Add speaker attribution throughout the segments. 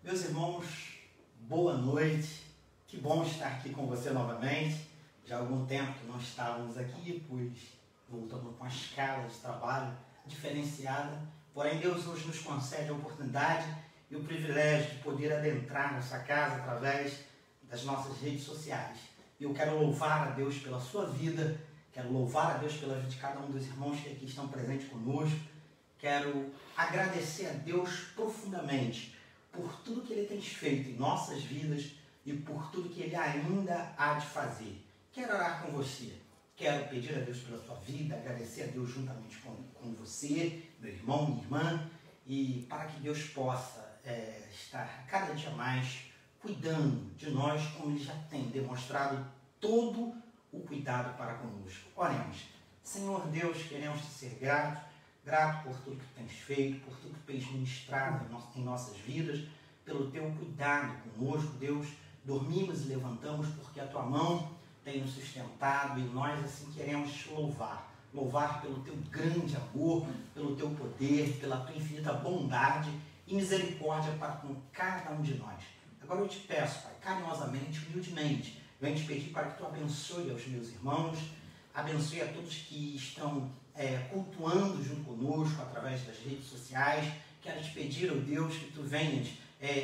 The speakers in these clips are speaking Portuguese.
Speaker 1: Meus irmãos, boa noite. Que bom estar aqui com você novamente. Já há algum tempo que não estávamos aqui, pois voltamos com a escala de trabalho diferenciada. Porém, Deus hoje nos concede a oportunidade e o privilégio de poder adentrar nossa casa através das nossas redes sociais. E eu quero louvar a Deus pela sua vida, quero louvar a Deus pela vida de cada um dos irmãos que aqui estão presentes conosco. Quero agradecer a Deus profundamente por tudo que Ele tem feito em nossas vidas e por tudo que Ele ainda há de fazer. Quero orar com você, quero pedir a Deus pela sua vida, agradecer a Deus juntamente com você, meu irmão, minha irmã, e para que Deus possa estar cada dia mais cuidando de nós, como Ele já tem demonstrado todo o cuidado para conosco. Oremos. Senhor Deus, queremos te ser grato por tudo que tens feito, por tudo que tens ministrado em nossas vidas, pelo teu cuidado conosco, Deus. Dormimos e levantamos porque a tua mão tem nos sustentado e nós assim queremos te louvar. Louvar pelo teu grande amor, pelo teu poder, pela tua infinita bondade e misericórdia para com cada um de nós. Agora eu te peço, Pai, carinhosamente, humildemente, venho te pedir para que tu abençoe aos meus irmãos, abençoe a todos que estão cultuando junto conosco através das redes sociais. Quero te pedir, ó Deus, que tu venhas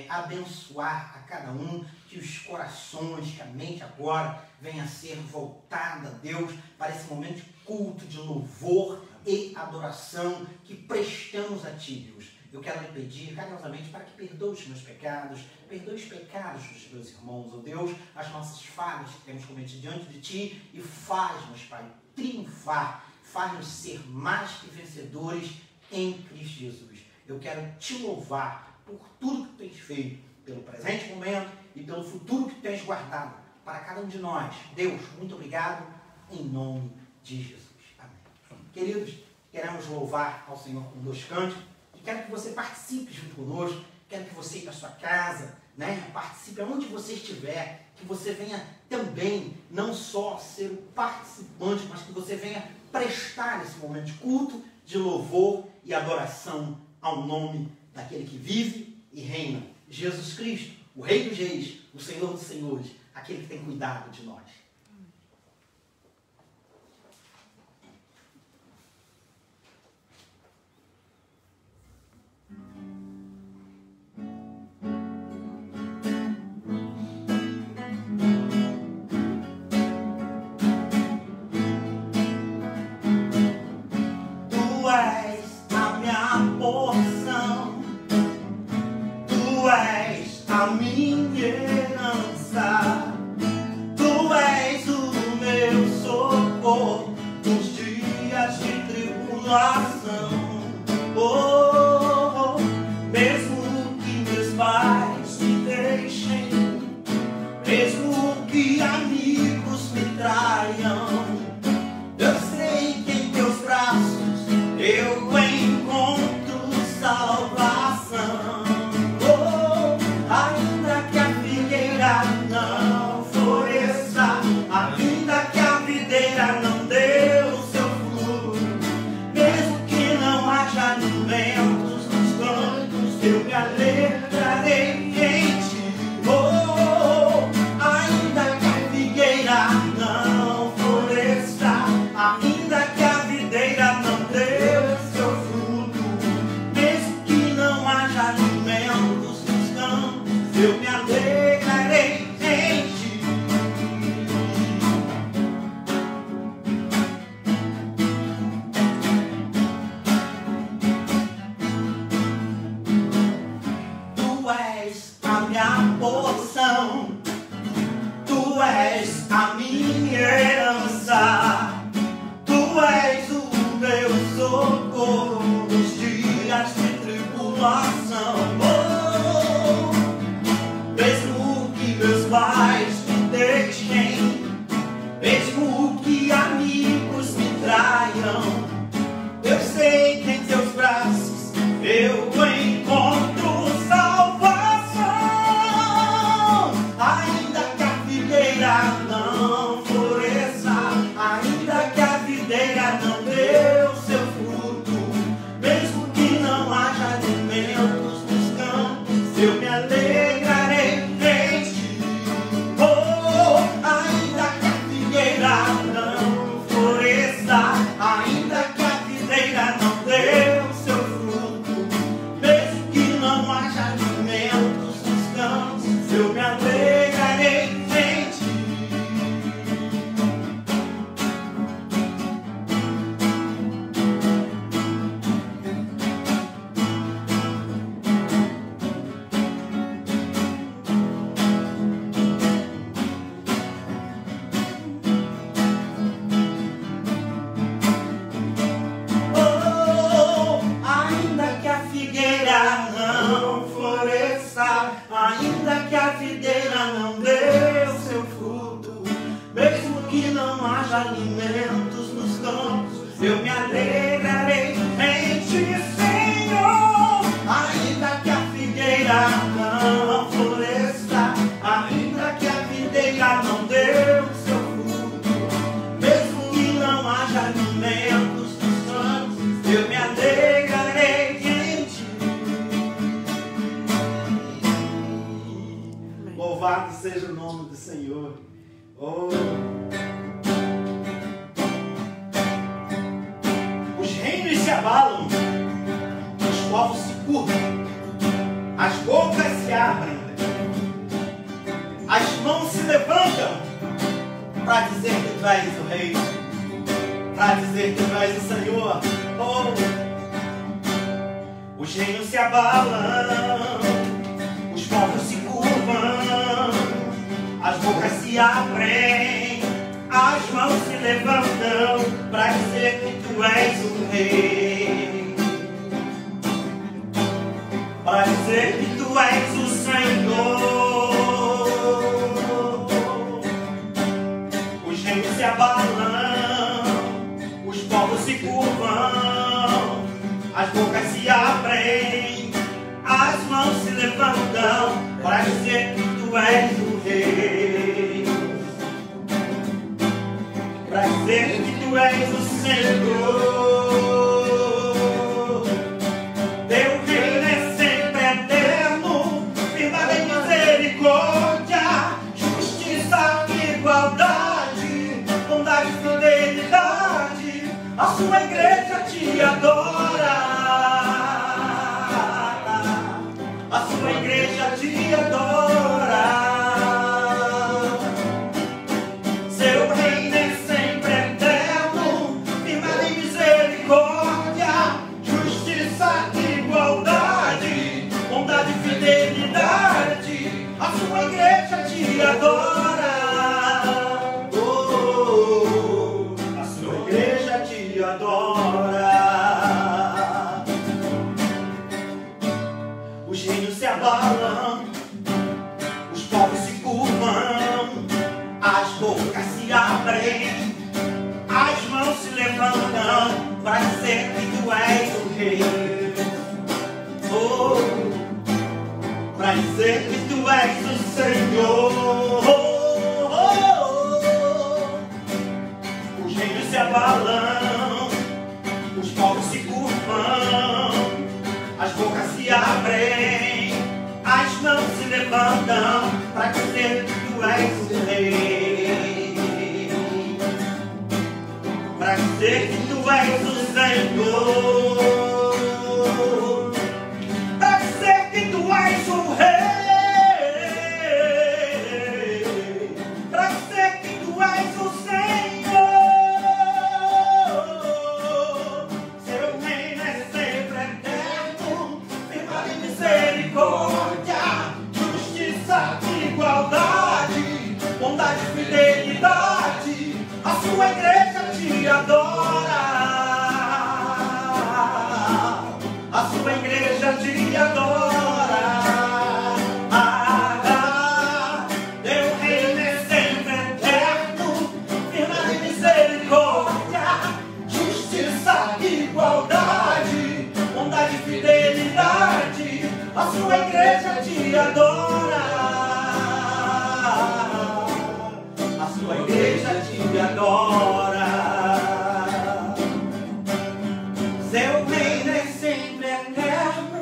Speaker 1: abençoar a cada um, que os corações, que a mente agora venha a ser voltada a Deus para esse momento de culto, de louvor e adoração que prestamos a Ti, Deus. Eu quero lhe pedir carinhosamente para que perdoe os meus pecados, perdoe os pecados dos meus irmãos, ó Deus, as nossas falhas que temos cometido diante de Ti e faz-nos, Pai, triunfar, faz-nos ser mais que vencedores em Cristo Jesus. Eu quero Te louvar por tudo que tens feito, pelo presente momento e pelo futuro que tens guardado para cada um de nós. Deus, muito obrigado, em nome de Jesus. Amém. Queridos, queremos louvar ao Senhor com 2 cânticos. Quero que você participe junto conosco, quero que você ir para sua casa, participe aonde você estiver, que você venha também, não só ser o participante, mas que você venha prestar esse momento de culto, de louvor e adoração ao nome daquele que vive e reina, Jesus Cristo, o Rei dos Reis, o Senhor dos Senhores, aquele que tem cuidado de nós.
Speaker 2: A minha herança, Tu és o meu socorro nos dias de tribulação. Oh, mesmo que meus pais me deixem, mesmo que amigos me traiam, eu sei que em Teus braços eu encontro salvação. Não floresça, ainda que a videira não dê o seu fruto, mesmo que não haja alimentos nos campos, eu me alegrarei em Ti. Oh, ainda que a figueira não floresça, ainda que a videira não dê o seu fruto, mesmo que não haja alimentos nos campos, eu me alegrarei em Ti. Tu és a minha porção, Tu és a minha herança, Tu és o meu socorro nos dias de tribulação. Mesmo que meus pais me deixem, mesmo que amigos me traiam, eu sei que em Teus braços eu encontro salvação. Ainda que a figueira não floresça, ainda que a videira não dê o seu fruto, mesmo que não haja alimentos nos campos, eu me alegro. figueira não floresça, ainda que a videira não dê o seu fruto, mesmo que não haja alimentos nos campos, eu me alegrarei em ti, Senhor. Ainda que a figueira não floresça, ainda que a videira não dê o seu fruto, mesmo que não haja alimentos nos campos, eu me alegrarei em ti.
Speaker 1: Louvado seja o nome do Senhor. Oh. Os reinos se abalam, os povos se curvam, as bocas se abrem, as mãos se levantam para dizer que tu és o Rei, para dizer que tu és o Senhor. Oh. Os reinos se abalam, os povos se curvam, as bocas se abrem, as mãos se levantam para dizer que tu és o Rei, para dizer que tu és o Senhor. Os reinos se abalam, os povos se curvam, as bocas se abrem, as mãos se levantam para dizer que tu és o Rei, para dizer que tu és o Senhor. Teu reino é sempre eterno, firmado em misericórdia, justiça, igualdade, bondade e fidelidade. A sua igreja te adora, a sua igreja te adora. Seu reino é sempre eterno, firmado em misericórdia, justiça, igualdade, bondade e fidelidade. A sua igreja te adora. Oh, a sua igreja te adora. Os reinos se abalam, os povos se curvam, as bocas se abrem, as mãos se levantam para dizer que tu és o Rei. Oh, para dizer que tu és o Senhor. Oh, os reinos se abalam, os povos se curvam, as bocas se abrem, as mãos se levantam para dizer que tu és o Rei, para dizer que tu és o Senhor, para dizer que tu és o Rei, para dizer que tu és o Senhor. Seu reino é sempre eterno, firmado em misericórdia, justiça, igualdade, bondade e fidelidade. A sua igreja te adora, a sua igreja te adora. Teu reino é sempre eterno, firmado em misericórdia, justiça, igualdade, bondade e fidelidade. A sua igreja te adora, a sua igreja te adora. Seu reino é sempre eterno,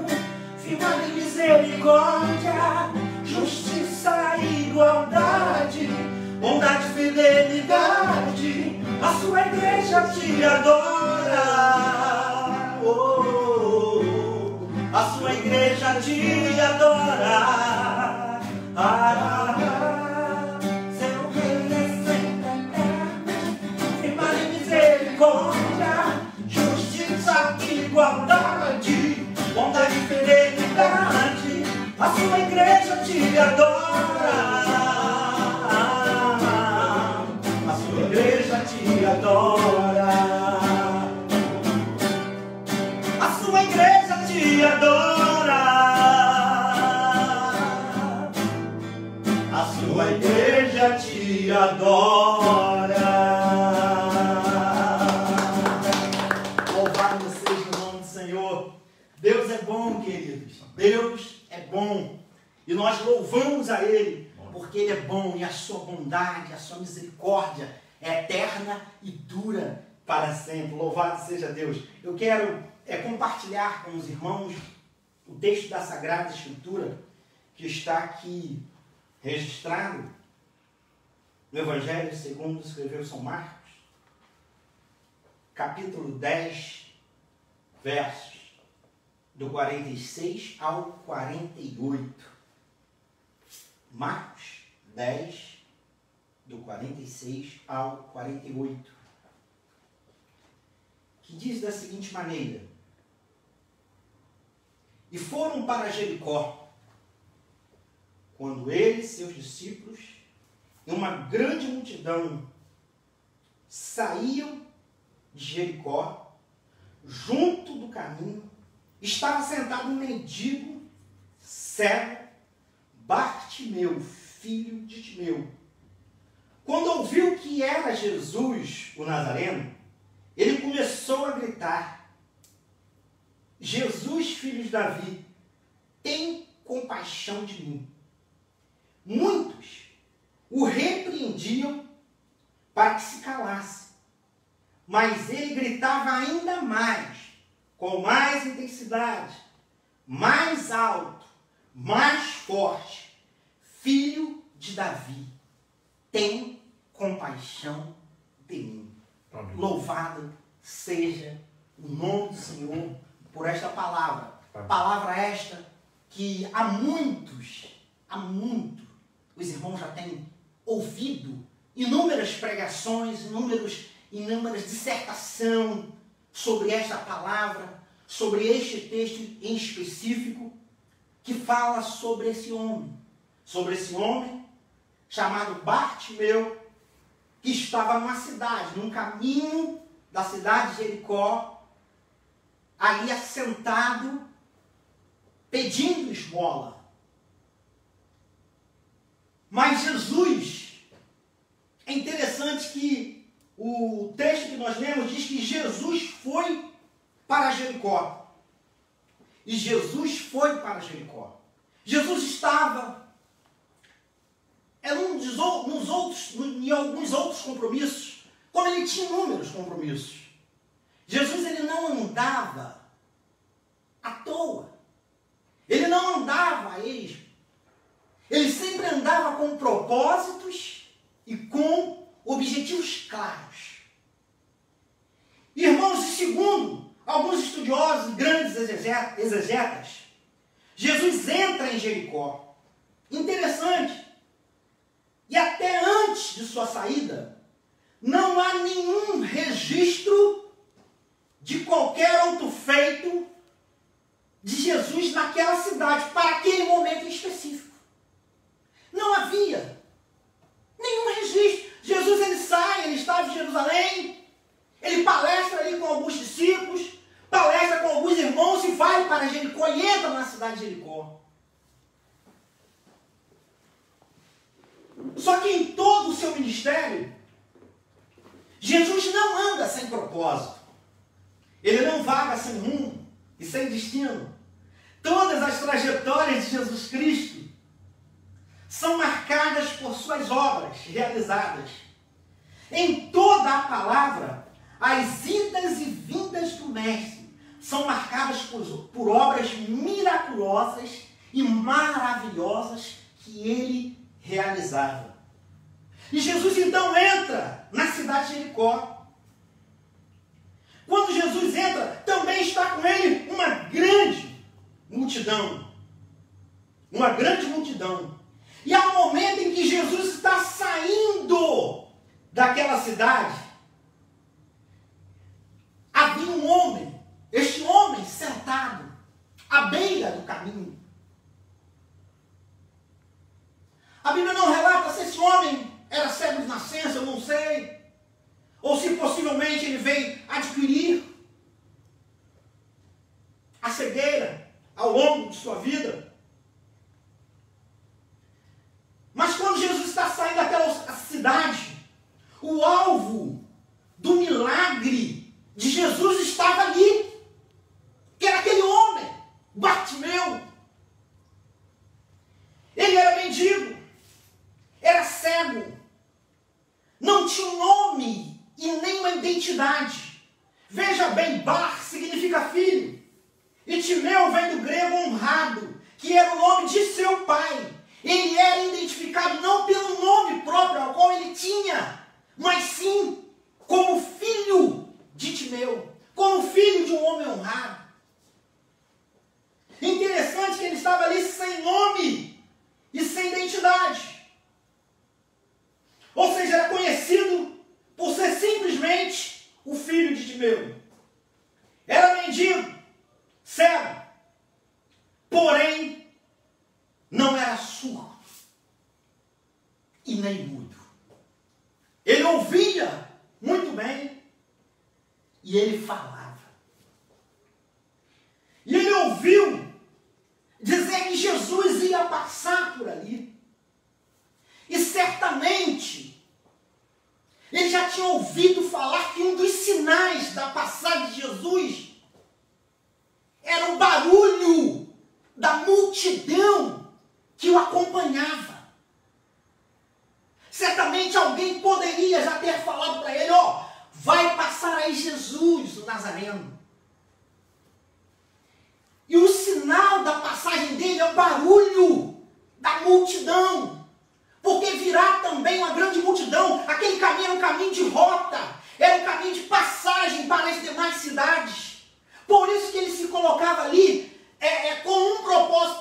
Speaker 1: firmado em misericórdia, justiça, igualdade, bondade e fidelidade. A sua igreja te adora. Oh, a sua igreja te adora. Seu reino é sempre eterno, firmado em misericórdia, justiça, igualdade, bondade e fidelidade. A sua igreja te adora. A sua igreja te adora. A sua igreja te adora. Deus é bom. E nós louvamos a Ele, porque Ele é bom e a sua bondade, a sua misericórdia é eterna e dura para sempre. Louvado seja Deus. Eu quero compartilhar com os irmãos o texto da Sagrada Escritura que está aqui registrado no Evangelho segundo escreveu São Marcos, capítulo 10, versos do 46 ao 48. Marcos 10, do 46 ao 48. Que diz da seguinte maneira: E foram para Jericó, quando ele e seus discípulos e uma grande multidão saíam de Jericó, junto do caminho estava sentado um mendigo cego, Bartimeu, filho de Timeu. Quando ouviu que era Jesus, o Nazareno, ele começou a gritar: Jesus, filho de Davi, tem compaixão de mim. Muitos o repreendiam para que se calasse, mas ele gritava ainda mais, com mais intensidade, mais alto, mais forte: Filho de Davi, tem compaixão de mim. Amém. Louvado seja o nome do Senhor por esta palavra. Amém. Palavra esta que há muito, os irmãos já têm ouvido inúmeras pregações, inúmeras dissertações sobre esta palavra, sobre este texto em específico, que fala sobre esse homem chamado Bartimeu, que estava numa cidade, num caminho da cidade de Jericó, ali assentado, pedindo esmola. Mas Jesus, é interessante que o texto que nós lemos diz que Jesus foi para Jericó. E Jesus foi para Jericó. Jesus estava em alguns outros compromissos, como ele tinha inúmeros compromissos. Jesus, ele não andava à toa. Ele não andava a esmo. Ele sempre andava com propósitos e com objetivos claros. Irmãos, e segundo alguns estudiosos e grandes exegetas, Jesus entra em Jericó. Interessante. E até antes de sua saída, não há nenhum registro de qualquer outro feito de Jesus naquela cidade, para aquele momento em específico. Não havia nenhum registro. Jesus, ele sai, ele estava em Jerusalém, ele palestra ali com alguns discípulos, palestra com alguns irmãos e vai para Jericó e entra na cidade de Jericó. Só que em todo o seu ministério, Jesus não anda sem propósito. Ele não vaga sem rumo e sem destino. Todas as trajetórias de Jesus Cristo são marcadas por suas obras realizadas. Em toda a palavra, as idas e vindas do Mestre são marcadas por obras miraculosas e maravilhosas que ele realizava. E Jesus então entra na cidade de Jericó. Quando Jesus entra, também está com ele uma grande multidão. Uma grande multidão. E há um momento em que Jesus está saindo daquela cidade. Havia um homem, este homem sentado à beira do caminho. A Bíblia não relata se esse homem era cego de nascença, eu não sei. Ou se possivelmente ele veio adquirir a cegueira ao longo de sua vida. Mas quando Jesus está saindo daquela cidade, o alvo do milagre de Jesus estava ali. Que era aquele homem, Bartimeu, identidade. Veja bem, Bar significa filho. E Timeu vem do grego honrado, que era o nome de seu pai. Ele era identificado não pelo nome próprio ao qual ele tinha, mas sim como filho de Timeu, como filho de um homem honrado. Interessante que ele estava ali sem nome e sem identidade. Ou seja, era conhecido por ser simplesmente o filho de Timeu. Era mendigo, cego, porém não era surdo e nem mudo. Ele ouvia muito bem e ele falava. E ele ouviu dizer que Jesus ia passar por ali. E certamente ele já tinha ouvido falar que um dos sinais da passagem de Jesus era o barulho da multidão que o acompanhava. Certamente alguém poderia já ter falado para ele, ó, vai passar aí Jesus, o Nazareno. E o sinal da passagem dele é o barulho da multidão. Porque virá também uma grande multidão. Aquele caminho era um caminho de rota. Era um caminho de passagem para as demais cidades. Por isso que ele se colocava ali com um propósito,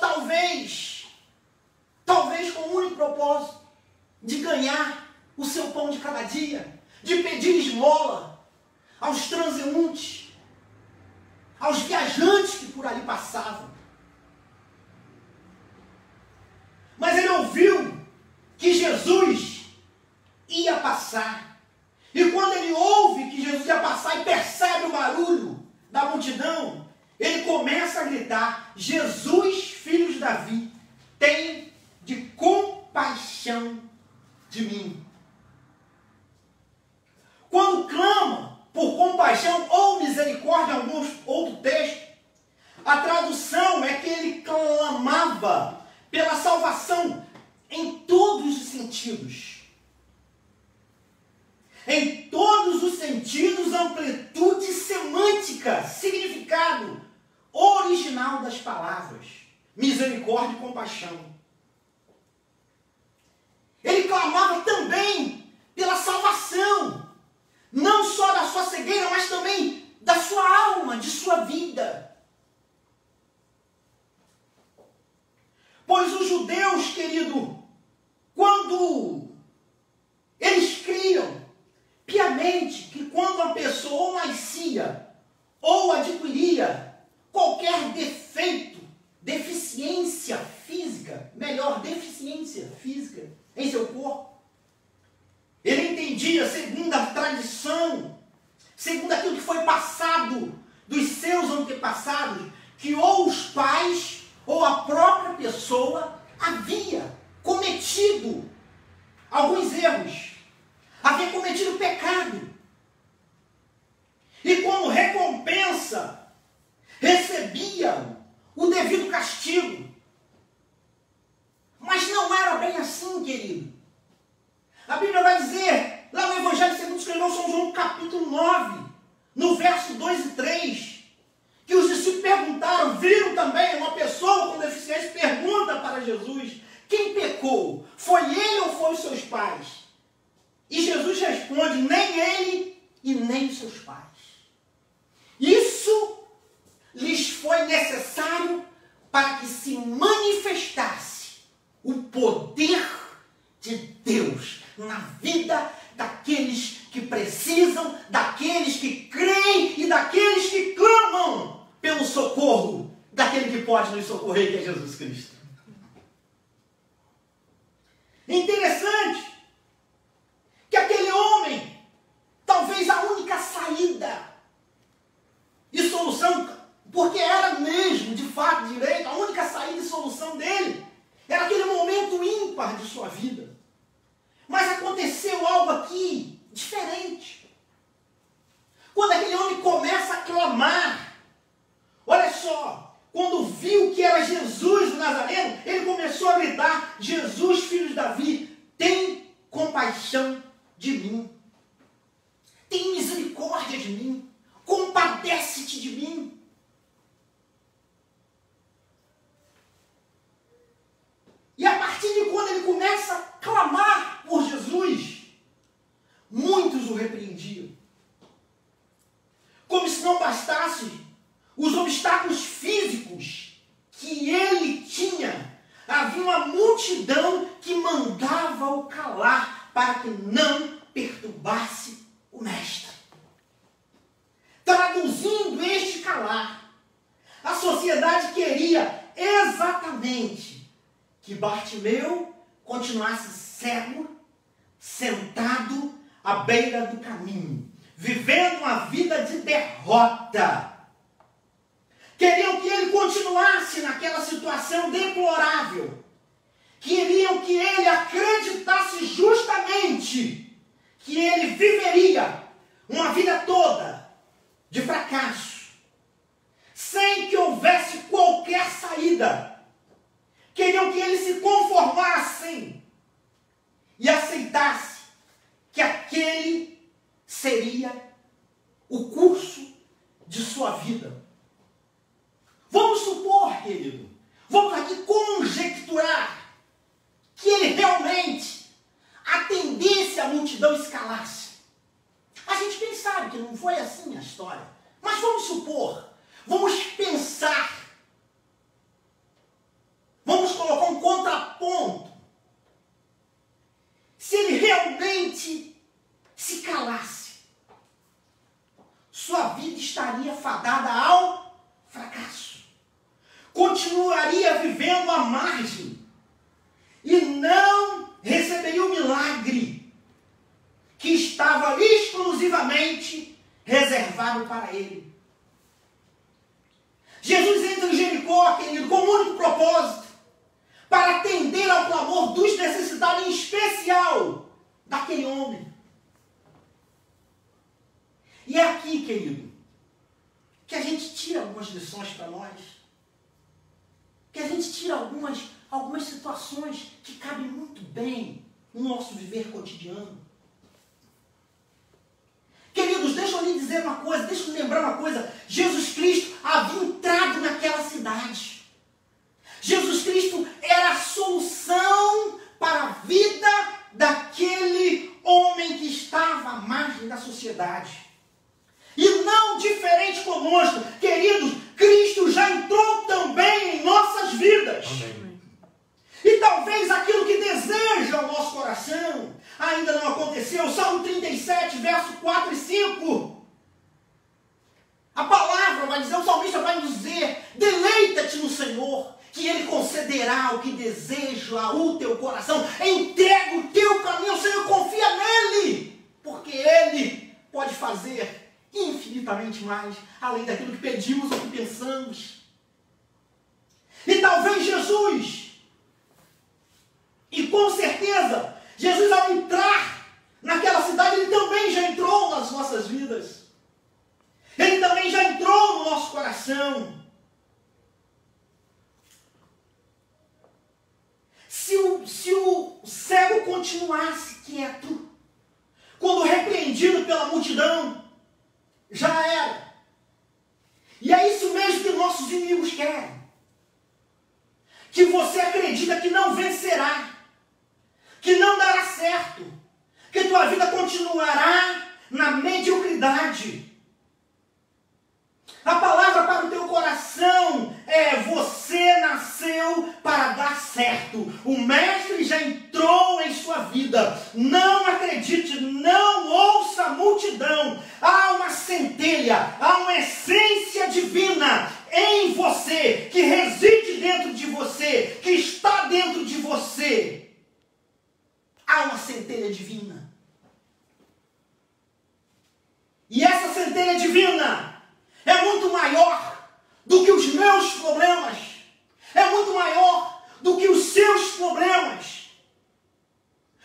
Speaker 1: talvez com um único propósito, de ganhar o seu pão de cada dia, de pedir esmola aos transeuntes, aos viajantes que por ali passavam. Mas ele ouviu que Jesus ia passar. E quando ele ouve que Jesus ia passar e percebe o barulho da multidão, ele começa a gritar, Jesus, filho de Davi, tem de compaixão de mim. Quando clama por compaixão ou misericórdia, em alguns outros textos, a tradução é que ele clamava pela salvação em todos os sentidos. Em todos os sentidos, amplitude semântica, significado original das palavras. Misericórdia e compaixão. Ele clamava também pela salvação, não só da sua cegueira, mas também da sua alma, de sua vida. Pois os judeus, querido, quando eles criam piamente que quando a pessoa ou nascia ou adquiria qualquer defeito, deficiência física em seu corpo, ele entendia, segundo a tradição, segundo aquilo que foi passado dos seus antepassados, que ou os pais ou a própria pessoa havia cometido alguns erros, havia cometido pecado. E como recompensa, recebiam o devido castigo. Mas não era bem assim, querido. A Bíblia vai dizer, lá no Evangelho segundo escreveu São João, capítulo 9, no verso 2 e 3, que os discípulos perguntaram, viram também uma pessoa com deficiência, pergunta para Jesus, quem pecou? Foi ele ou foi os seus pais? E Jesus responde, nem ele e nem os seus pais. Isso lhes foi necessário para que se manifestasse o poder de Deus na vida daqueles que precisam, daqueles que creem e daqueles que clamam pelo socorro daquele que pode nos socorrer, que é Jesus Cristo. Interessante que aquele homem, talvez a única saída e solução, porque era mesmo, de fato, direito, a única saída e solução dele, era aquele momento ímpar de sua vida. Mas aconteceu algo aqui diferente. Quando aquele homem começa a clamar, olha só, quando viu que era Jesus o Nazareno, ele começou a gritar, Jesus, filho de Davi, tem compaixão de mim. Tem misericórdia
Speaker 2: multidão que mandava o calar para que não perturbasse o mestre. Traduzindo este calar, a sociedade queria exatamente que Bartimeu continuasse cego, sentado à beira do caminho, vivendo uma vida de derrota. Queriam que ele continuasse naquela situação deplorável. Queriam que ele acreditasse justamente que ele viveria uma vida toda de fracasso, sem que houvesse qualquer saída. Queriam que ele se conformasse e aceitasse que aquele seria o curso de sua vida. Vamos supor, querido, vamos aqui conjecturar que ele realmente atendesse a multidão e escalasse. A gente bem sabe que não foi assim a história, mas vamos supor, vamos pensar, vamos colocar um contraponto. Se ele realmente se calasse, sua vida estaria fadada ao fracasso. Continuaria vivendo à margem e não receberia o milagre que estava exclusivamente reservado para ele. Jesus entra em Jericó, querido, com um único propósito, para atender ao clamor dos necessitados, em especial daquele homem. E é aqui, querido, que a gente tira algumas lições para nós. Que a gente tira algumas situações que cabem muito bem no nosso viver cotidiano. Queridos, deixa eu lhe dizer uma coisa, deixa eu lembrar uma coisa. Jesus Cristo havia entrado naquela cidade. Jesus Cristo era a solução para a vida daquele homem que estava à margem da sociedade. E não diferente conosco, queridos, Cristo já entrou também em nossas vidas. Amém. E talvez aquilo que deseja o nosso coração ainda não aconteceu. Salmo 37, verso 4 e 5. A palavra vai dizer, o salmista vai nos dizer, deleita-te no Senhor, que Ele concederá o que deseja o teu coração. Entrega o teu caminho ao Senhor, confia nele, porque Ele pode fazer infinitamente mais, além daquilo que pedimos ou que pensamos. E talvez Jesus, e com certeza, Jesus ao entrar naquela cidade, Ele também já entrou nas nossas vidas. Ele também já entrou no nosso coração. Se o cego continuasse quieto, quando repreendido pela multidão, já era. E é isso mesmo que nossos inimigos querem. Que você acredita que não vencerá, que não dará certo, que tua vida continuará na mediocridade. A palavra para o teu coração é: você nasceu para dar certo. O Mestre já entrou em sua vida. Não acredite, não ouça a multidão. Há uma centelha, há uma essência divina em você, que reside dentro de você, que está dentro de você. Há uma centelha divina. E essa centelha divina é muito maior do que os meus problemas. É muito maior do que os seus problemas.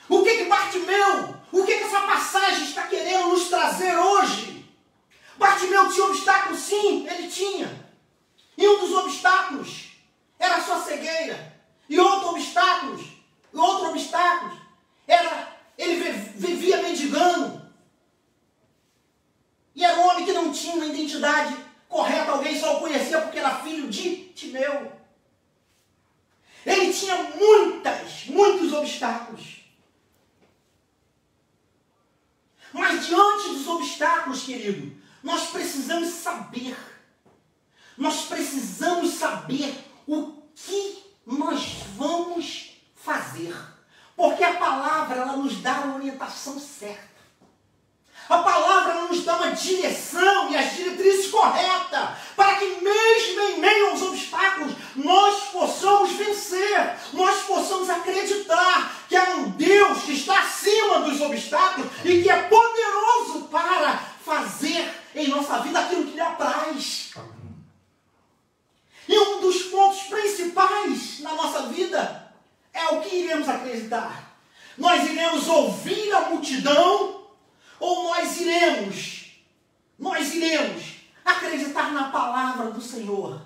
Speaker 2: O que Bartimeu, o que essa passagem está querendo nos trazer hoje? Bartimeu tinha obstáculos? Sim, ele tinha. E um dos obstáculos era a sua cegueira. E outro obstáculo era ele vivia mendigando. E era um homem que não tinha uma identidade correta, alguém só o conhecia porque era filho de Timeu. Ele tinha muitos obstáculos. Mas diante dos obstáculos, querido, nós precisamos saber o que nós vamos fazer. viver, nós possamos acreditar que há um Deus que está acima dos obstáculos e que é poderoso para fazer em nossa vida aquilo que lhe apraz. E um dos pontos principais na nossa vida é o que iremos acreditar. Nós iremos ouvir a multidão ou nós iremos acreditar na palavra do Senhor.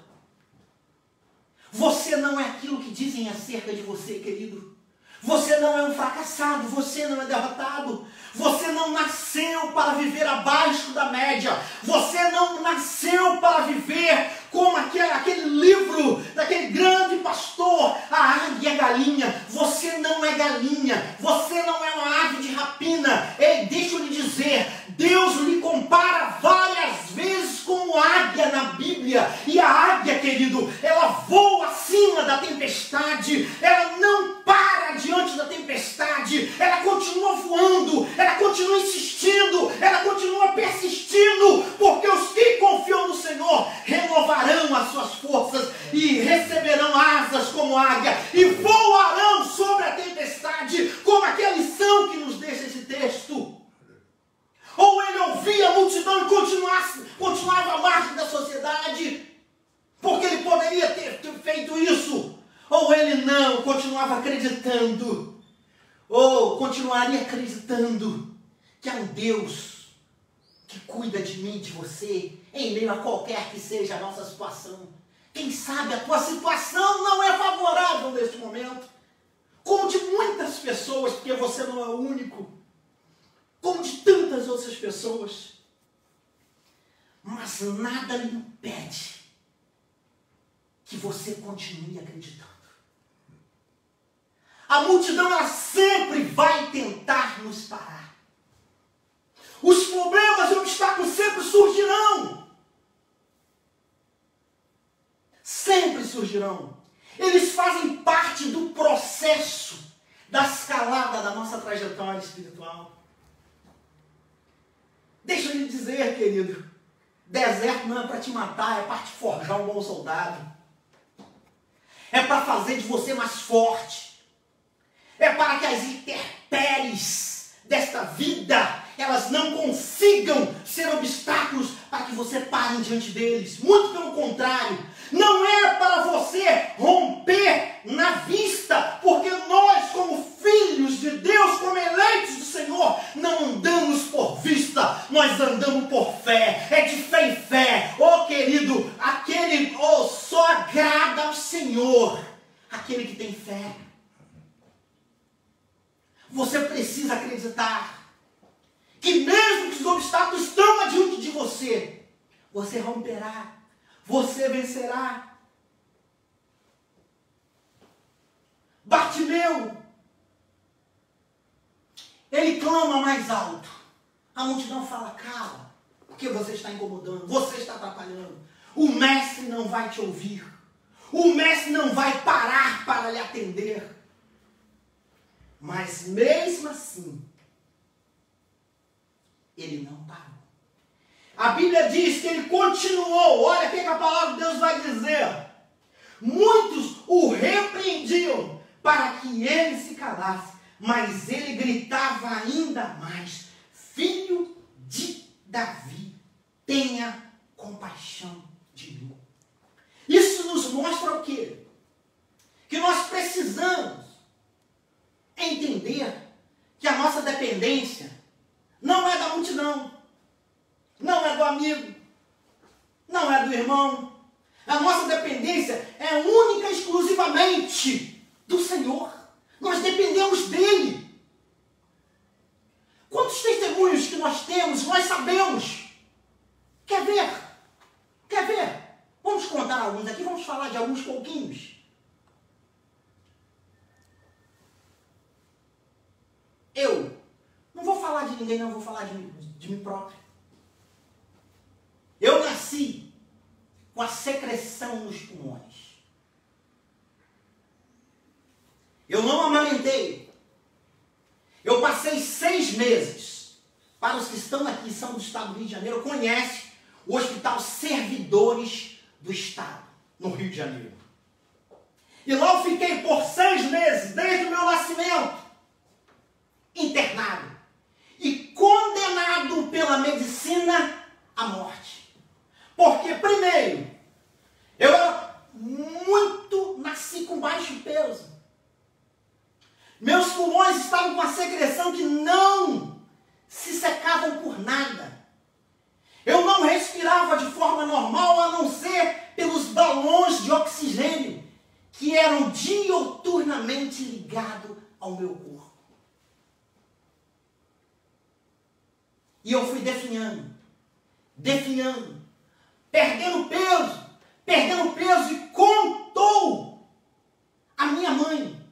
Speaker 2: Você não é aquilo que dizem acerca de você, querido. Você não é um fracassado, você não é derrotado. Você não nasceu para viver abaixo da média. Você não nasceu para viver como aquele livro daquele grande pastor, a águia e a galinha. Você não é galinha, você não é uma ave de rapina. Ei, deixa eu lhe dizer, Deus lhe compara várias vezes como águia na Bíblia. E a águia, querido, ela voa acima da tempestade. Ela não para diante da tempestade. Ela continua voando, ela continua insistindo, ela continua persistindo, porque os que confiam no Senhor renovarão as suas forças e receberão asas como águia e voarão sobre a tempestade, como aquela lição que nos deixa esse texto. Ou ele ouvia a multidão e continuava à margem da sociedade, porque ele poderia ter feito isso, ou ele não, continuava acreditando, ou continuaria acreditando que há um Deus que cuida de mim, de você, em meio a qualquer que seja a nossa situação. Quem sabe a tua situação não é favorável neste momento, como de muitas pessoas, porque você não é o único, como de tantas outras pessoas. Mas nada lhe impede que você continue acreditando. A multidão, ela sempre vai tentar nos parar. Os problemas e obstáculos sempre surgirão. Sempre surgirão. Eles fazem parte do processo da escalada da nossa trajetória espiritual. Deixa eu lhe dizer, querido, deserto não é para te matar, é para te forjar um bom soldado. É para fazer de você mais forte. É para que as intempéries desta vida, elas não consigam ser obstáculos para que você pare diante deles. Muito pelo contrário, não é para você romper na vista, porque nós, como filhos de Deus, como eleitos do Senhor, não andamos por vista, nós andamos por fé. É de fé em fé. Oh, querido, aquele só agrada ao Senhor aquele que tem fé. Você precisa acreditar que mesmo que os obstáculos estão adiante de você, você romperá, você vencerá. Bartimeu, ele clama mais alto. A multidão fala, cala, porque você está incomodando, você está atrapalhando. O mestre não vai te ouvir. O mestre não vai parar para lhe atender. Mas mesmo assim, ele não parou. A Bíblia diz que ele continuou. Olha o que a palavra de Deus vai dizer. Muitos o repreendiam para que ele se calasse, mas ele gritava ainda mais, filho de Davi, tenha compaixão de mim. Isso nos mostra o quê? Que nós precisamos entender que a nossa dependência não é da multidão, não é do amigo, não é do irmão. A nossa dependência é única e exclusivamente do Senhor. Nós dependemos dele. Quantos testemunhos que nós temos, nós sabemos. Quer ver? Quer ver? Vamos contar alguns aqui, vamos falar de alguns pouquinhos. Eu não vou falar de ninguém, não, vou falar de mim próprio. Eu nasci com a secreção nos pulmões. Eu não amamentei. Eu passei 6 meses. Para os que estão aqui, são do estado do Rio de Janeiro, conhecem o Hospital Servidores do Estado, no Rio de Janeiro.
Speaker 1: E lá eu fiquei por 6 meses, desde o meu nascimento, internado e condenado pela medicina à morte. Porque, primeiro, eu nasci com baixo peso. Meus pulmões estavam com uma secreção que não se secavam por nada. Eu não respirava de forma normal, a não ser pelos balões de oxigênio que eram diuturnamente ligados ao meu corpo. E eu fui definhando, perdendo peso e contou a minha mãe,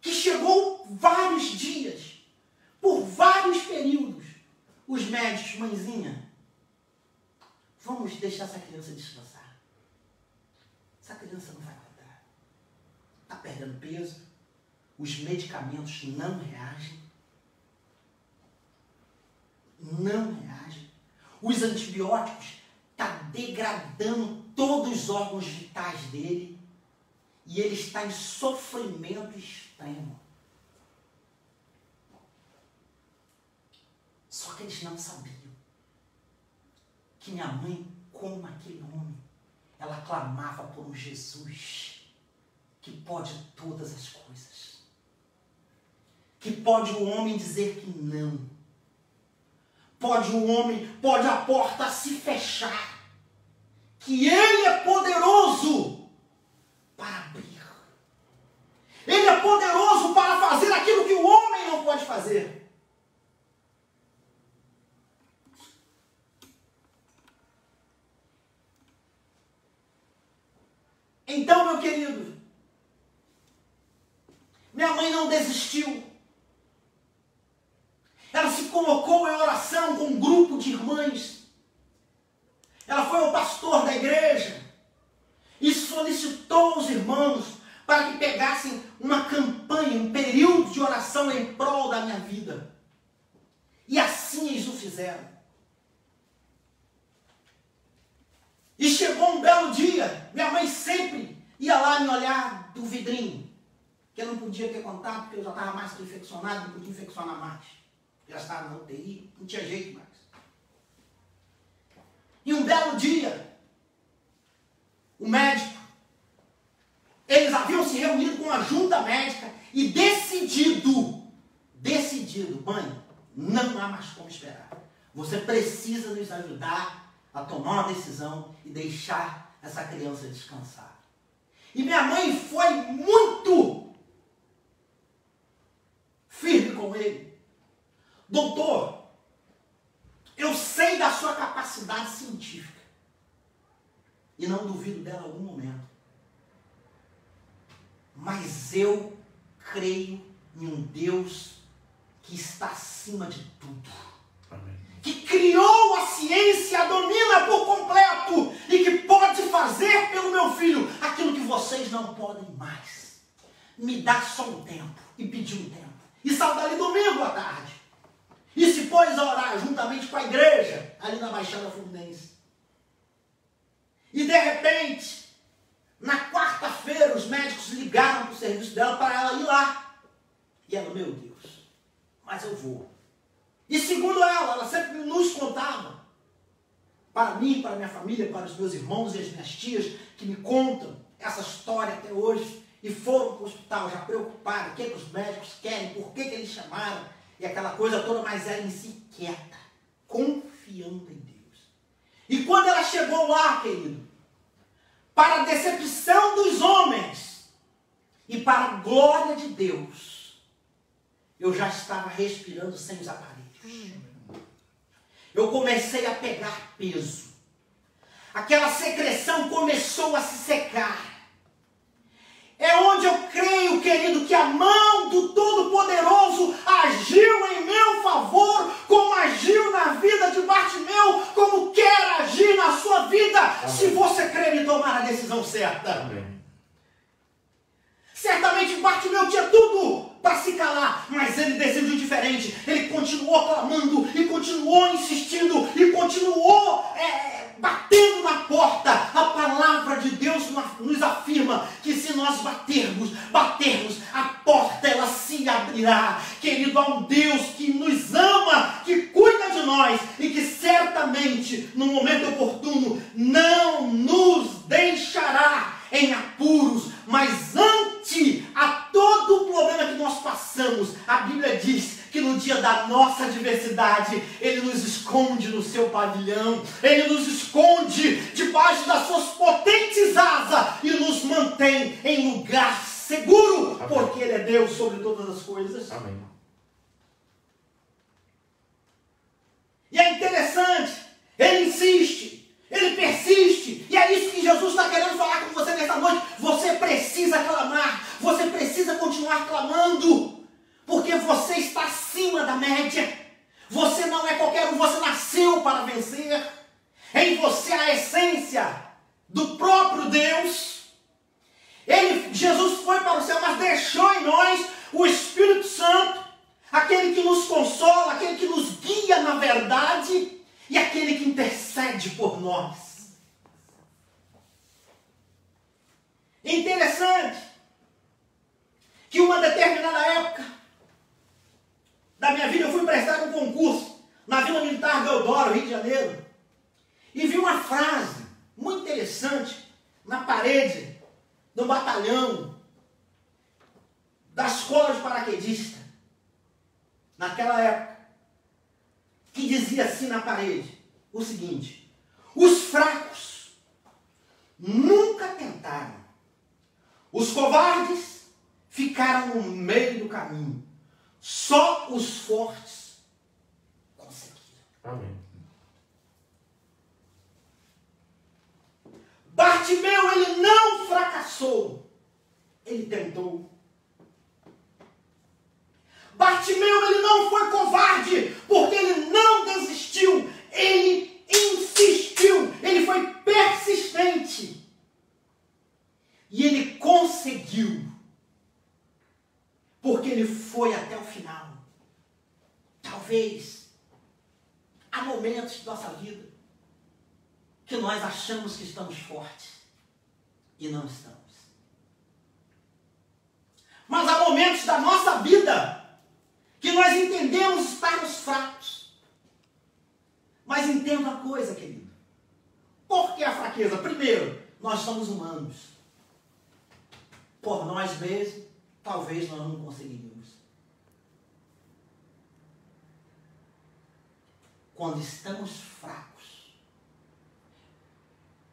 Speaker 1: que chegou vários dias, por vários períodos, os médicos, mãezinha, vamos deixar essa criança descansar. Essa criança não vai aguentar. Está perdendo peso, os medicamentos não reagem. Os antibióticos estão degradando todos os órgãos vitais dele e ele está em sofrimento extremo. Só que eles não sabiam que minha mãe, como aquele homem, ela clamava por um Jesus que pode todas as coisas, que pode o homem dizer que não. Pode a porta se fechar, que Ele é poderoso para abrir. Ele é poderoso para fazer aquilo que o homem não pode fazer. Então, meu querido, minha mãe não desistiu. Ela se colocou em oração com um grupo de irmãs. Ela foi ao pastor da igreja e solicitou aos irmãos para que pegassem uma campanha, um período de oração em prol da minha vida. E assim eles o fizeram. E chegou um belo dia, minha mãe sempre ia lá me olhar do vidrinho, que eu não podia ter contato, porque eu já estava mais que infeccionado, não podia infeccionar mais. Já estava na UTI, não tinha jeito mais. E um belo dia, o médico, eles haviam se reunido com a junta médica e decidido, mãe, não há mais como esperar. Você precisa nos ajudar a tomar uma decisão e deixar essa criança descansar. E minha mãe foi muito firme com ele. Doutor, eu sei da sua capacidade científica e não duvido dela em algum momento, mas eu creio em um Deus que está acima de tudo. Amém. Que criou a ciência, a domina por completo e que pode fazer pelo meu filho aquilo que vocês não podem mais. Me dá só um tempo. E pediu um tempo. E saiu dali domingo à tarde. E se pôs a orar juntamente com a igreja, ali na Baixada Fluminense. E de repente, na quarta-feira, os médicos ligaram para o serviço dela para ela ir lá. E ela, meu Deus, mas eu vou. E segundo ela sempre nos contava, para mim, para minha família, para os meus irmãos e as minhas tias, que me contam essa história até hoje, e foram para o hospital já preocupados, o que os médicos querem, por que eles chamaram, e aquela coisa toda, mas ela em si quieta, confiando em Deus. E quando ela chegou lá, querido, para a decepção dos homens e para a glória de Deus, eu já estava respirando sem os aparelhos. Eu comecei a pegar peso. Aquela secreção começou a se secar. É onde eu creio, querido, que a mão do Todo-Poderoso agiu em meu favor, como agiu na vida de Bartimeu, como quer agir na sua vida, amém, se você crer e tomar a decisão certa. Amém. Certamente Bartimeu tinha tudo para se calar, mas ele decidiu diferente. Ele continuou clamando, e continuou insistindo, e continuou batendo na porta. A palavra de Deus nos afirma que se se nós batermos, a porta ela se abrirá. Querido, há um Deus que nos ama, que cuida de nós e que certamente, no momento oportuno, não nos deixará em apuros, mas ante a todo o problema que nós passamos, a Bíblia diz que no dia da nossa adversidade, Ele nos esconde no seu pavilhão, Ele nos esconde debaixo das suas potentes asas e nos mantém em lugar seguro, amém, porque Ele é Deus sobre todas as coisas.
Speaker 2: Amém.
Speaker 1: E é interessante, Ele insiste, Ele persiste, e é isso que Jesus está querendo falar com você nessa noite. Você precisa clamar, você precisa continuar clamando, porque você está acima da média. Você não é qualquer um, você nasceu para vencer. Em você a essência do próprio Deus. Jesus foi para o céu, mas deixou em nós o Espírito Santo, aquele que nos consola, aquele que nos guia na verdade e aquele que intercede por nós. Interessante que uma determinada época da minha vida eu fui prestar um concurso na Vila Militar Deodoro, Rio de Janeiro, e vi uma frase muito interessante na parede do batalhão da escola de paraquedista, naquela época, que dizia assim na parede, o seguinte: os fracos nunca tentaram, os covardes ficaram no meio do caminho, só os fortes conseguiram.
Speaker 2: Amém.
Speaker 1: Bartimeu, ele não fracassou, ele tentou. Bartimeu, ele não foi covarde, porque ele não desistiu, ele insistiu, ele foi persistente. E ele conseguiu, porque ele foi até o final. Talvez há momentos da nossa vida que nós achamos que estamos fortes e não estamos. Mas há momentos da nossa vida que nós entendemos estarmos fracos. Mas entenda uma coisa, querido. Por que a fraqueza? Primeiro, nós somos humanos. Por nós mesmos, talvez nós não conseguiríamos. Quando estamos fracos,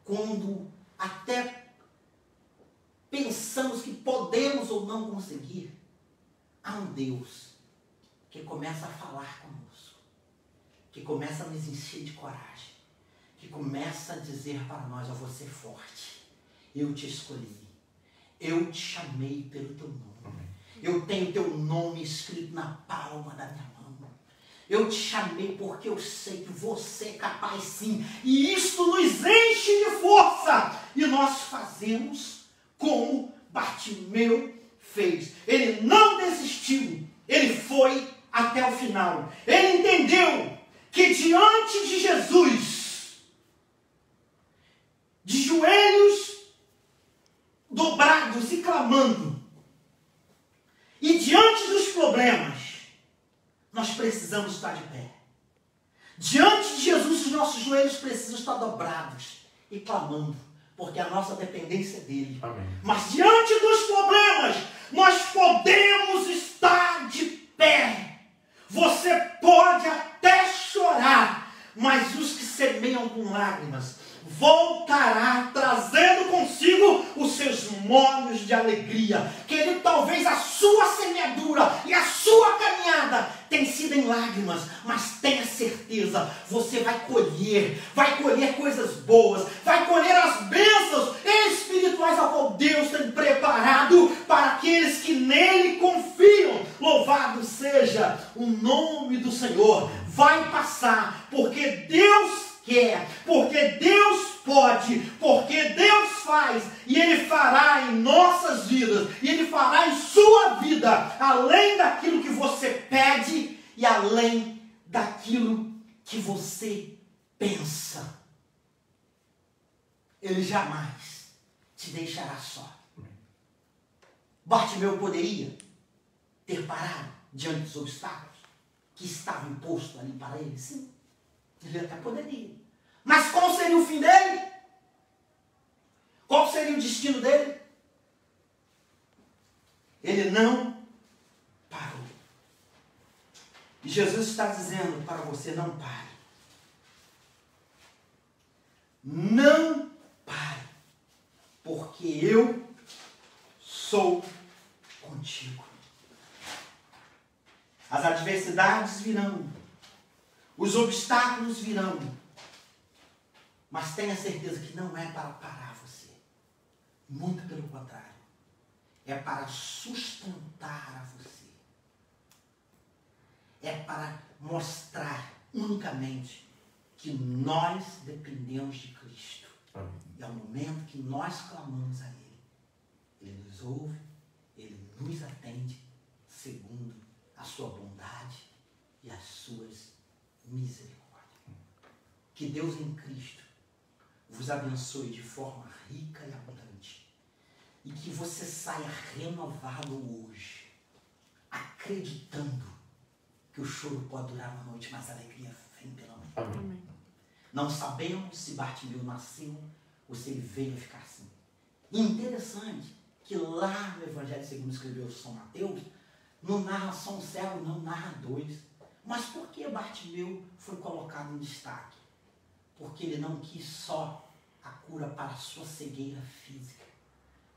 Speaker 1: quando até pensamos que podemos ou não conseguir, há um Deus que começa a falar conosco, que começa a nos encher de coragem, que começa a dizer para nós: ó, você é forte, eu te escolhi, eu te chamei pelo teu nome, eu tenho teu nome escrito na palma da minha mão, eu te chamei porque eu sei que você é capaz sim, e isto nos enche de força, e nós fazemos como Bartimeu fez. Ele não desistiu, ele foi até o final. Ele entendeu que diante de Jesus, de joelhos dobrados e clamando, e diante dos problemas, nós precisamos estar de pé. Diante de Jesus, os nossos joelhos precisam estar dobrados e clamando, porque a nossa dependência é dele.
Speaker 2: Amém.
Speaker 1: Mas diante dos problemas, nós podemos estar de pé. Você pode até chorar, mas os que semeiam com lágrimas voltará trazendo consigo os seus molos de alegria. Querido, talvez a sua semeadura e a sua caminhada tem sido em lágrimas, mas tenha certeza, você vai colher coisas boas, vai colher as bênçãos espirituais a qual Deus tem preparado para aqueles que nele confiam. Louvado seja o nome do Senhor. Vai passar, porque Deus quer, porque Deus pode, porque Deus faz, e Ele fará em nossas vidas, e Ele fará em sua vida, além daquilo que você pede e além daquilo que você pensa. Ele jamais te deixará só. Bartimeu poderia ter parado diante dos obstáculos que estavam impostos ali para ele? Sim, ele até poderia. Mas qual seria o fim dele? Qual seria o destino dele? Ele não parou. E Jesus está dizendo para você: não pare. Não pare. Porque eu sou contigo. As adversidades virão. Os obstáculos virão. Mas tenha certeza que não é para parar você. Muito pelo contrário. É para sustentar a você. É para mostrar unicamente que nós dependemos de Cristo. Amém. E ao momento que nós clamamos a Ele, Ele nos ouve, Ele nos atende segundo a sua bondade e as suas misericórdias. Que Deus em Cristo vos abençoe de forma rica e abundante. E que você saia renovado hoje, acreditando que o choro pode durar uma noite, mas a alegria vem pela manhã. Amém. Não sabemos se Bartimeu nasceu ou se ele veio a ficar assim. E interessante que lá no Evangelho segundo escreveu São Mateus, não narra só um cego, não narra dois. Mas por que Bartimeu foi colocado em destaque? Porque ele não quis só a cura para a sua cegueira física,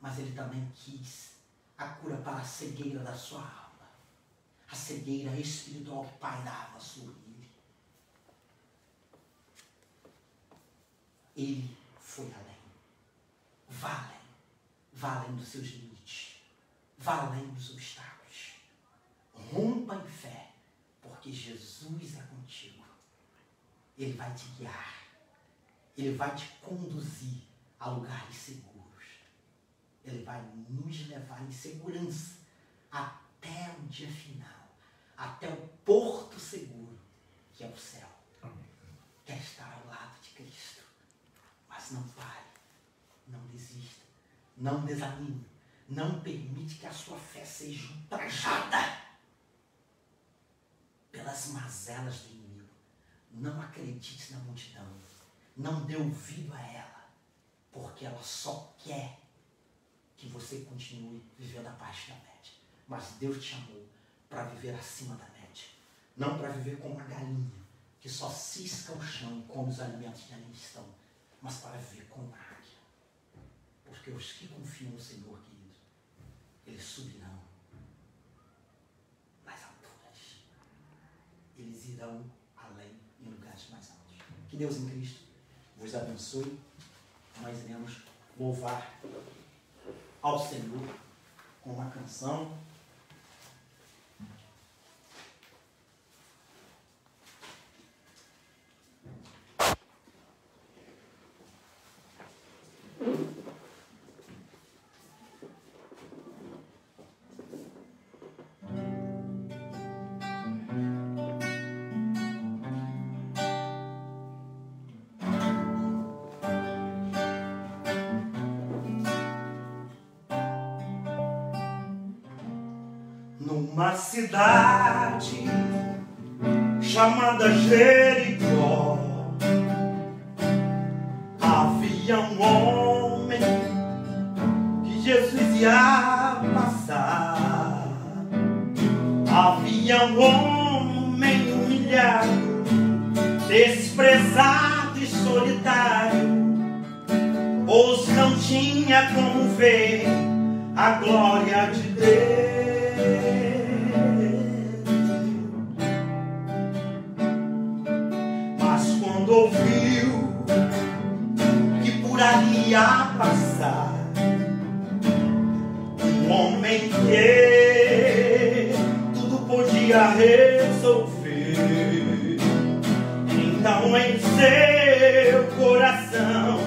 Speaker 1: mas ele também quis a cura para a cegueira da sua alma, a cegueira espiritual que pairava sobre ele. Ele foi além. Vá além dos seus limites, vá além dos obstáculos. Rompa em fé, porque Jesus é contigo. Ele vai te guiar, Ele vai te conduzir a lugares seguros. Ele vai nos levar em segurança até o dia final, até o porto seguro, que é o céu. Amém. Quer estar ao lado de Cristo. Mas não pare, não desista, não desanime, não permite que a sua fé seja ultrajada pelas mazelas do inimigo. Não acredite na multidão, não dê ouvido a ela, porque ela só quer que você continue vivendo abaixo da média. Mas Deus te chamou para viver acima da média, não para viver como uma galinha que só cisca o chão e come os alimentos que ali estão, mas para viver como uma águia. Porque os que confiam no Senhor, querido, eles subirão nas alturas. Eles irão além, em lugares mais altos. Que Deus em Cristo vos abençoe. Nós iremos louvar ao Senhor com uma canção.
Speaker 2: Numa cidade chamada Jericó, havia um homem que Jesus ia passar. Havia um homem humilhado, desprezado e solitário, pois não tinha como ver a glória de Deus. Ouviu que por ali ia passar um homem que tudo podia resolver. Então em seu coração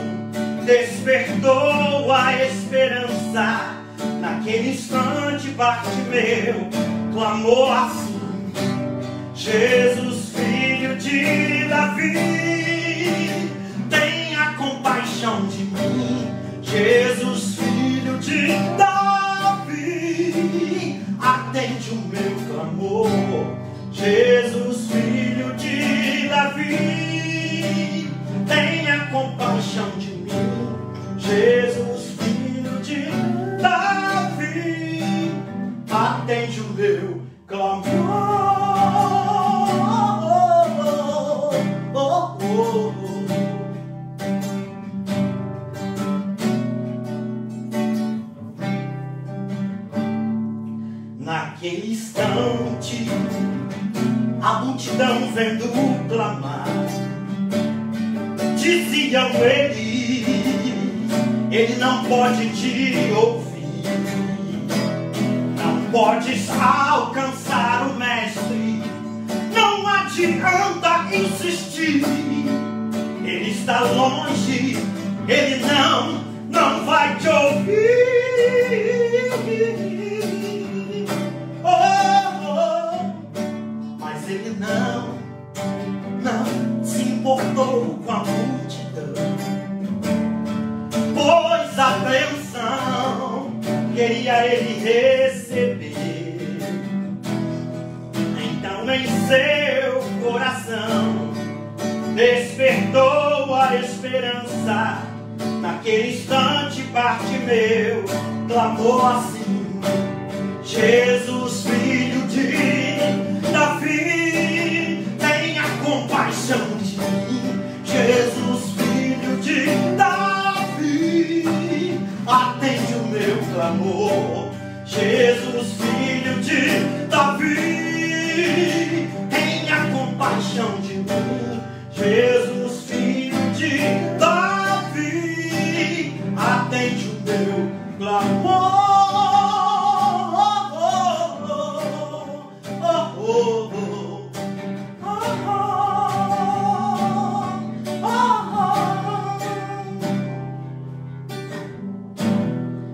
Speaker 2: despertou a esperança. Naquele instante Bartimeu clamou assim: Jesus, filho de Davi, tenha compaixão de mim. Jesus, filho de Davi, Davi, tenha compaixão de mim. Jesus, filho de Davi, atende o meu clamor. Naquele instante, a multidão vendo clamar, diziam ele não pode te ouvir, não podes alcançar o mestre, não adianta insistir, ele está longe, ele não vai te ouvir. Mas ele não se importou com a multidão, pois a bênção queria ele receber. Então em seu coração despertou a esperança. Naquele instante Bartimeu clamou assim: Jesus, filho de Davi, tenha compaixão de mim. Jesus, filho de Davi, atende o meu clamor. Jesus, filho de Davi, tenha compaixão de mim. Jesus, filho de Davi, atende o meu clamor.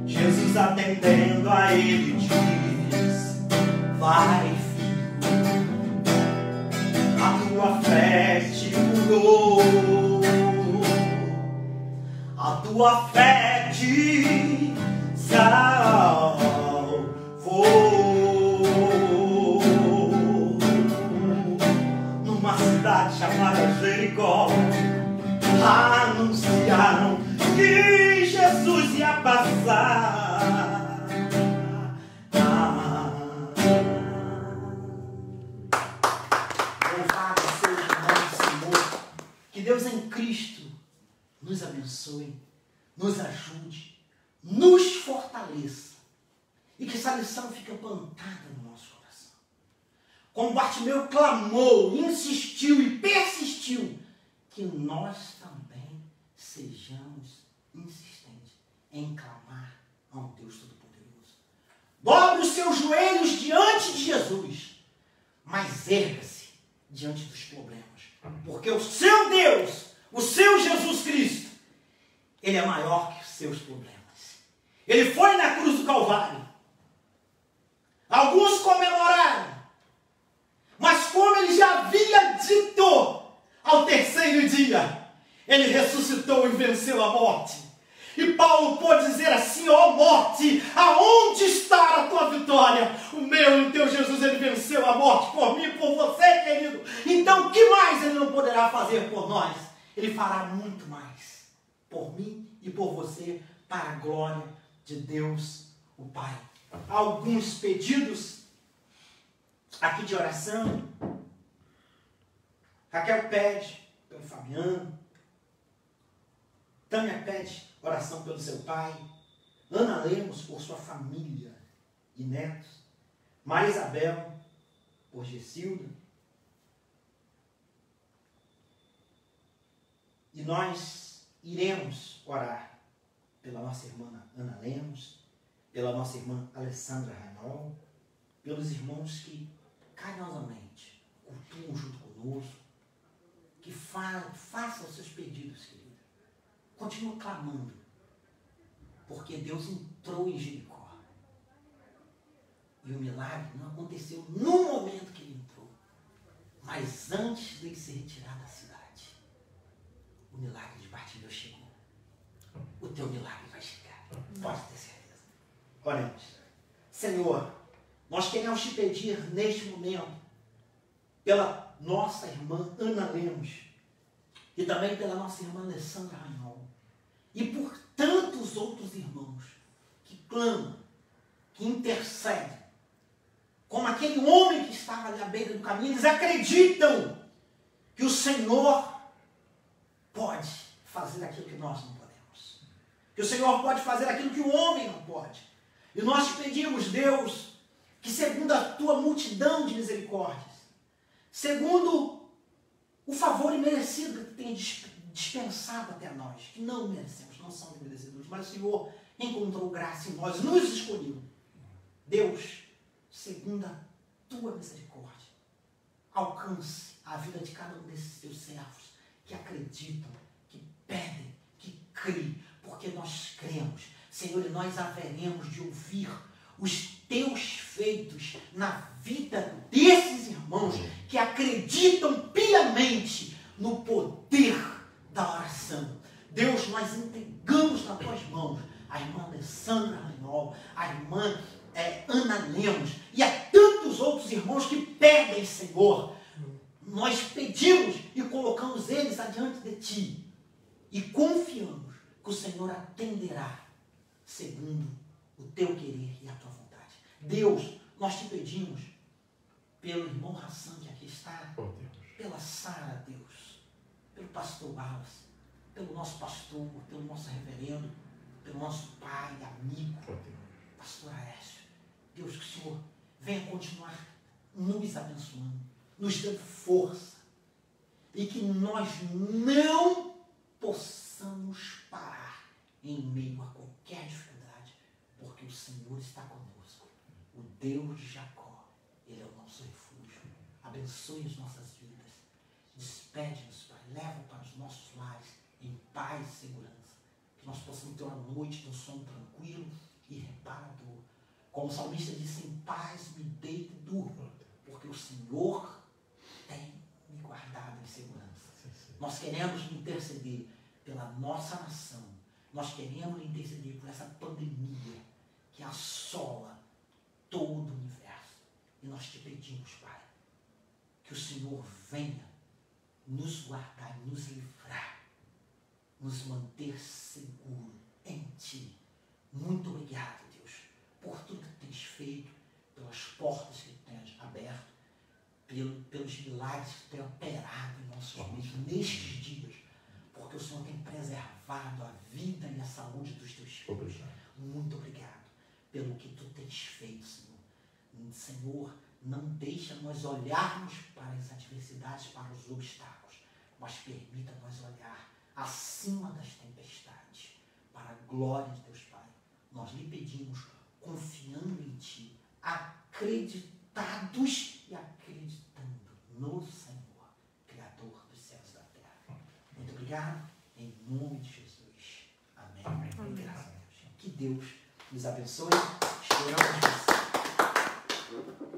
Speaker 2: Jesus, atendendo a ele, diz: vai, filho, a tua fé te curou, a tua fé te salvou. Numa cidade chamada Jericó, anunciaram que Jesus ia passar.
Speaker 1: Louvado seja o nome do Senhor. Que Deus em Cristo nos abençoe, nos ajude, nos fortaleça e que essa lição fique plantada no nosso coração. Como Bartimeu clamou, insistiu e persistiu, que nós também sejamos insistentes em clamar ao Deus Todo-Poderoso. Dobre os seus joelhos diante de Jesus, mas erga-se diante dos problemas, porque o seu Deus, o seu Jesus Cristo, ele é maior que os seus problemas. Ele foi na cruz do Calvário. Alguns comemoraram, mas como ele já havia dito, ao terceiro dia ele ressuscitou e venceu a morte. E Paulo pôde dizer assim: ó morte, aonde está a tua vitória? O meu e o teu Jesus, ele venceu a morte por mim e por você, querido. Então o que mais ele não poderá fazer por nós? Ele fará muito mais por mim e por você, para a glória de Deus o Pai. Alguns pedidos aqui de oração. Raquel pede pelo Fabiano. Tânia pede oração pelo seu pai. Ana Lemos por sua família e netos. Maria Isabel por Gessilda. E nós iremos orar pela nossa irmã Ana Lemos, pela nossa irmã Alessandra Rainol, pelos irmãos que carinhosamente cultuam junto conosco, que façam os seus pedidos, querida. Continua clamando, porque Deus entrou em Jericó. E o milagre não aconteceu no momento que ele entrou, mas antes de se retirar da cidade. O milagre de Bartimeu chegou. O teu milagre vai chegar. Pode ter certeza. Oremos. Senhor, nós queremos te pedir neste momento, pela nossa irmã Ana Lemos, e também pela nossa irmã Alessandra Rainol, e por tantos outros irmãos que clamam, que intercedem, como aquele homem que estava ali à beira do caminho. Eles acreditam que o Senhor pode fazer aquilo que nós não podemos, que o Senhor pode fazer aquilo que o homem não pode. E nós te pedimos, Deus, que segundo a tua multidão de misericórdias, segundo o favor imerecido que tu tem dispensado até nós, que não merecemos, não somos merecedores, mas o Senhor encontrou graça em nós, nos escolheu. Deus, segundo a tua misericórdia, alcance a vida de cada um desses teus servos que acreditam, que pedem, que creem, porque nós cremos, Senhor, e nós haveremos de ouvir os teus feitos na vida desses irmãos que acreditam piamente no poder da oração. Deus, nós entregamos nas tuas mãos a irmã Alessandra Rainol, a irmã Ana Lemos e a tantos outros irmãos que pedem, Senhor. Nós pedimos e colocamos eles adiante de ti e confiamos que o Senhor atenderá segundo o teu querer e a tua vontade. Deus, nós te pedimos pelo irmão Hassan que aqui está, pela Sara, Deus, pelo pastor Wallace, pelo nosso pastor, pelo nosso reverendo, pelo nosso pai, amigo, pastor Aécio. Deus, que o Senhor venha continuar nos abençoando, nos dando força, e que nós não possamos parar em meio a qualquer dificuldade, porque o Senhor está conosco. O Deus de Jacó, Ele é o nosso refúgio. Abençoe as nossas vidas. Despede-nos, Pai. Leva para os nossos lares em paz e segurança. Que nós possamos ter uma noite de um sono tranquilo e reparador. Como o salmista disse, em paz me deito e durmo, porque o Senhor tem me guardado em segurança. Nós queremos interceder pela nossa nação. Nós queremos interceder por essa pandemia que assola todo o universo. E nós te pedimos, Pai, que o Senhor venha nos guardar e nos livrar, nos manter seguro em Ti. Muito obrigado, Deus, por tudo que tens feito, pelas portas que tens aberto, pelos milagres que tens operado em nossos meios nestes dias, porque o Senhor tem preservado a vida e a saúde dos teus filhos. Muito obrigado pelo que tu tens feito, Senhor. Senhor, não deixa nós olharmos para as adversidades, para os obstáculos, mas permita nós olhar acima das tempestades, para a glória de Deus, Pai. Nós lhe pedimos, confiando em Ti, acreditados e acreditando no Senhor, Criador dos céus e da terra. Muito obrigado, em nome de Jesus. Amém. Amém. Graças a Deus. Que Deus nos abençoe. Esperamos você.